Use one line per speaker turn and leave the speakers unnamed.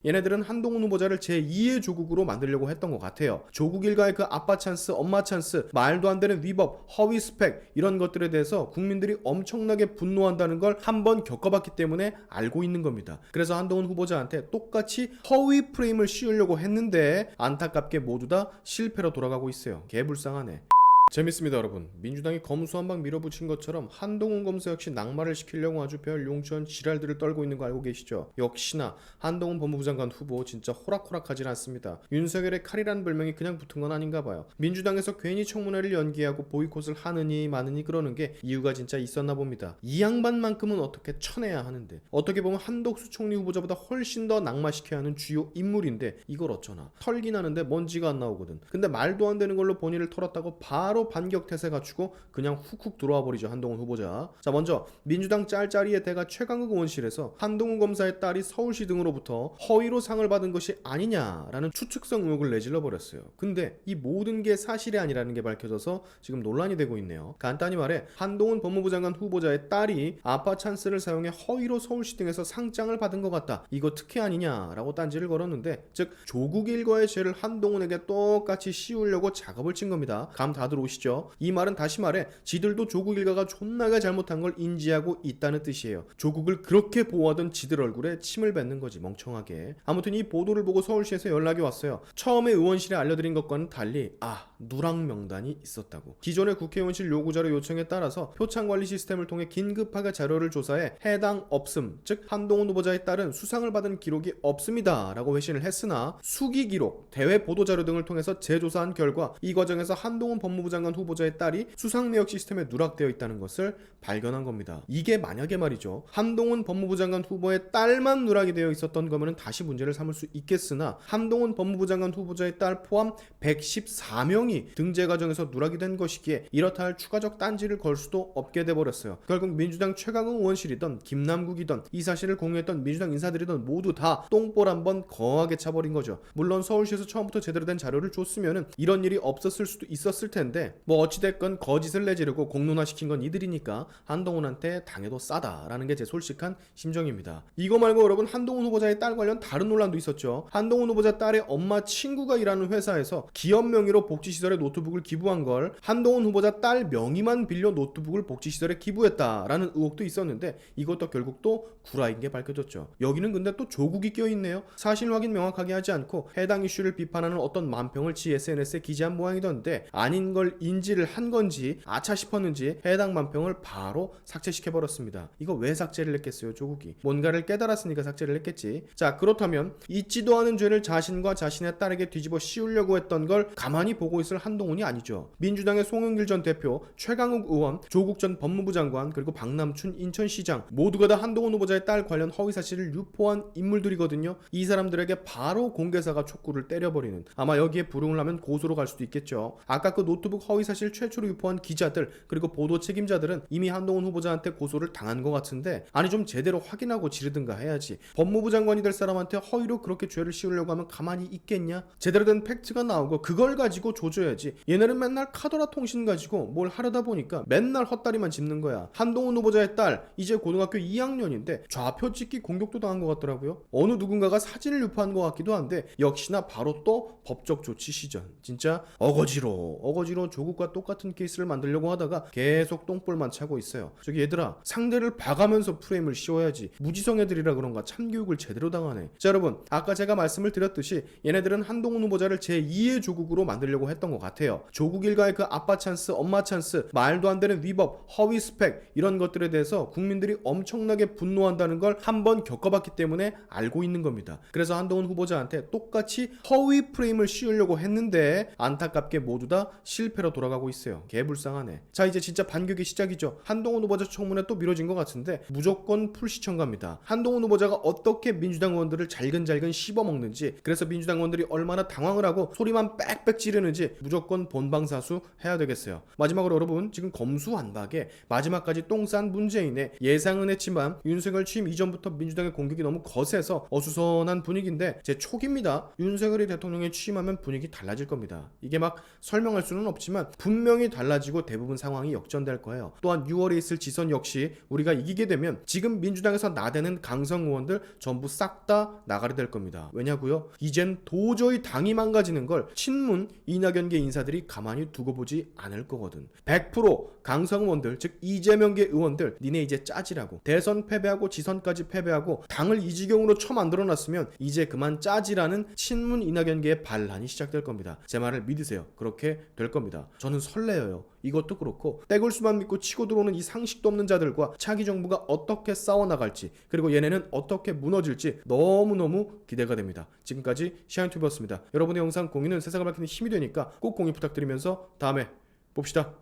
얘네들은 한동훈 후보자를 제2의 조국으로 만들려고 했던 것 같아요. 조국 일가의 그 아빠 찬스, 엄마 찬스, 말도 안 되는 위법, 허위 스펙 이런 것들에 대해서 국민들이 엄청나게 분노한다는 걸 한번 겪어봤기 때문에 알고 있는 겁니다. 그래서 한동훈 후보자한테 똑같이 허위 프레임을 씌우려고 했는데 안타깝게 모두 다 실패로 돌아가고 있어요. 개불쌍하네. 재밌습니다, 여러분. 민주당이 검수 한 방 밀어붙인 것처럼 한동훈 검사 역시 낙마를 시키려고 아주 별 용천 지랄들을 떨고 있는 거 알고 계시죠? 역시나 한동훈 법무부 장관 후보 진짜 호락호락하진 않습니다. 윤석열의 칼이라는 별명이 그냥 붙은 건 아닌가 봐요. 민주당에서 괜히 청문회를 연기하고 보이콧을 하느니 마느니 그러는 게 이유가 진짜 있었나 봅니다. 이 양반만큼은 어떻게 쳐내야 하는데, 어떻게 보면 한덕수 총리 후보자보다 훨씬 더 낙마시켜야 하는 주요 인물인데 이걸 어쩌나. 털긴 하는데 먼지가 안 나오거든. 근데 말도 안 되는 걸로 본인을 털었다고 바로 반격 태세 갖추고 그냥 훅훅 들어와 버리죠, 한동훈 후보자. 자, 먼저 민주당 짤짤이의 대가 최강욱 의원실에서 한동훈 검사의 딸이 서울시 등으로부터 허위로 상을 받은 것이 아니냐라는 추측성 의혹을 내질러 버렸어요. 근데 이 모든 게 사실이 아니라는 게 밝혀져서 지금 논란이 되고 있네요. 간단히 말해 한동훈 법무부 장관 후보자의 딸이 아빠 찬스를 사용해 허위로 서울시 등에서 상장을 받은 것 같다, 이거 특혜 아니냐라고 딴지를 걸었는데, 즉 조국 일가의 죄를 한동훈에게 똑같이 씌우려고 작업을 친 겁니다. 감 다 들어오시죠? 이 말은 다시 말해 지들도 조국 일가가 존나게 잘못한 걸 인지하고 있다는 뜻이에요. 조국을 그렇게 보호하던 지들 얼굴에 침을 뱉는 거지, 멍청하게. 아무튼 이 보도를 보고 서울시에서 연락이 왔어요. 처음에 의원실에 알려드린 것과는 달리 누락 명단이 있었다고. 기존의 국회의원실 요구자료 요청에 따라서 표창관리 시스템을 통해 긴급하게 자료를 조사해 해당 없음, 즉 한동훈 후보자의 딸은 수상을 받은 기록이 없습니다 라고 회신을 했으나 수기 기록, 대외 보도자료 등을 통해서 재조사한 결과 이 과정에서 한동훈 법무부 장관 후보자의 딸이 수상 내역 시스템에 누락되어 있다는 것을 발견한 겁니다. 이게 만약에 말이죠, 한동훈 법무부 장관 후보의 딸만 누락이 되어 있었던 거면 다시 문제를 삼을 수 있겠으나 한동훈 법무부 장관 후보자의 딸 포함 114명이 등재 과정에서 누락이 된 것이기에 이렇다 할 추가적 딴지를 걸 수도 없게 돼버렸어요. 결국 민주당 최강욱 의원실이던 김남국이던 이 사실을 공유했던 민주당 인사들이던 모두 다 똥볼 한번 거하게 차버린 거죠. 물론 서울시에서 처음부터 제대로 된 자료를 줬으면 이런 일이 없었을 수도 있었을 텐데, 뭐 어찌됐건 거짓을 내지르고 공론화시킨 건 이들이니까 한동훈한테 당해도 싸다라는 게 제 솔직한 심정입니다. 이거 말고 여러분, 한동훈 후보자의 딸 관련 다른 논란도 있었죠. 한동훈 후보자 딸의 엄마 친구가 일하는 회사에서 기업 명의로 복지시설에 노트북을 기부한 걸 한동훈 후보자 딸 명의만 빌려 노트북을 복지시설에 기부했다라는 의혹도 있었는데, 이것도 결국 또 구라인 게 밝혀졌죠. 여기는 근데 또 조국이 껴있네요. 사실 확인 명확하게 하지 않고 해당 이슈를 비판하는 어떤 만평을 지 SNS에 기재한 모양이던데, 아닌 걸 인지를 한 건지 아차 싶었는지 해당 만평을 바로 삭제시켜버렸습니다. 이거 왜 삭제를 했겠어요, 조국이? 뭔가를 깨달았으니까 삭제를 했겠지. 자, 그렇다면 잊지도 않은 죄를 자신과 자신의 딸에게 뒤집어 씌우려고 했던 걸 가만히 보고 있을 한동훈이 아니죠. 민주당의 송영길 전 대표, 최강욱 의원, 조국 전 법무부 장관, 그리고 박남춘 인천시장 모두가 다 한동훈 후보자의 딸 관련 허위 사실을 유포한 인물들이거든요. 이 사람들에게 바로 공개사가 촉구를 때려버리는, 아마 여기에 불응을 하면 고소로 갈 수도 있겠죠. 아까 그 노트북 허위 사실 최초로 유포한 기자들 그리고 보도 책임자들은 이미 한동훈 후보자한테 고소를 당한 것 같은데, 아니 좀 제대로 확인하고 지르든가 해야지. 법무부 장관이 될 사람한테 허위로 그렇게 죄를 씌우려고 하면 가만히 있겠냐? 제대로 된 팩트가 나오고 그걸 가지고 조져야지. 얘네는 맨날 카더라 통신 가지고 뭘 하려다 보니까 맨날 헛다리만 짚는 거야. 한동훈 후보자의 딸 이제 고등학교 2학년인데 좌표 찍기 공격도 당한 것 같더라고요. 어느 누군가가 사진을 유포한 것 같기도 한데, 역시나 바로 또 법적 조치 시전. 진짜 어거지로 조국과 똑같은 케이스를 만들려고 하다가 계속 똥볼만 차고 있어요. 저기 얘들아, 상대를 봐가면서 프레임을 씌워야지. 무지성 애들이라 그런가 참교육을 제대로 당하네. 자, 여러분, 아까 제가 말씀을 드렸듯이 얘네들은 한동훈 후보자를 제2의 조국으로 만들려고 했던 것 같아요. 조국 일가의 그 아빠 찬스, 엄마 찬스, 말도 안 되는 위법, 허위 스펙 이런 것들에 대해서 국민들이 엄청나게 분노한다는 걸 한번 겪어봤기 때문에 알고 있는 겁니다. 그래서 한동훈 후보자한테 똑같이 허위 프레임을 씌우려고 했는데 안타깝게 모두 다 실패로 돌아가고 있어요. 개불쌍하네. 자, 이제 진짜 반격의 시작이죠. 한동훈 후보자 청문회 또 미뤄진 것 같은데 무조건 풀시청 갑니다. 한동훈 후보자가 어떻게 민주당 의원들을 잘근잘근 씹어먹는지, 그래서 민주당 의원들이 얼마나 당황을 하고 소리만 빽빽 지르는지 때까지 무조건 본방사수 해야 되겠어요. 마지막으로 여러분, 지금 검수완박에 마지막까지 똥 싼 문재인의 예상은 했지만 윤석열 취임 이전부터 민주당의 공격이 너무 거세서 어수선한 분위기인데 제 촉입니다. 윤석열이 대통령에 취임하면 분위기 달라질 겁니다. 이게 막 설명할 수는 없지만 분명히 달라지고 대부분 상황이 역전될 거예요. 또한 6월에 있을 지선 역시 우리가 이기게 되면 지금 민주당에서 나대는 강성 의원들 전부 싹 다 나가게 될 겁니다. 왜냐고요? 이젠 도저히 당이 망가지는 걸 친문 이낙연계 인사들이 가만히 두고 보지 않을 거거든. 100% 강성 의원들, 즉 이재명계 의원들, 니네 이제 짜지라고. 대선 패배하고 지선까지 패배하고 당을 이 지경으로 처만들어놨으면 이제 그만 짜지라는 친문 이낙연계의 반란이 시작될 겁니다. 제 말을 믿으세요. 그렇게 될 겁니다. 저는 설레어요. 이것도 그렇고 떼굴수만 믿고 치고 들어오는 이 상식도 없는 자들과 차기 정부가 어떻게 싸워나갈지, 그리고 얘네는 어떻게 무너질지 너무너무 기대가 됩니다. 지금까지 시안튜브였습니다. 여러분의 영상 공유는 세상을 밝히는 힘이 되니까 꼭 공유 부탁드리면서 다음에 봅시다.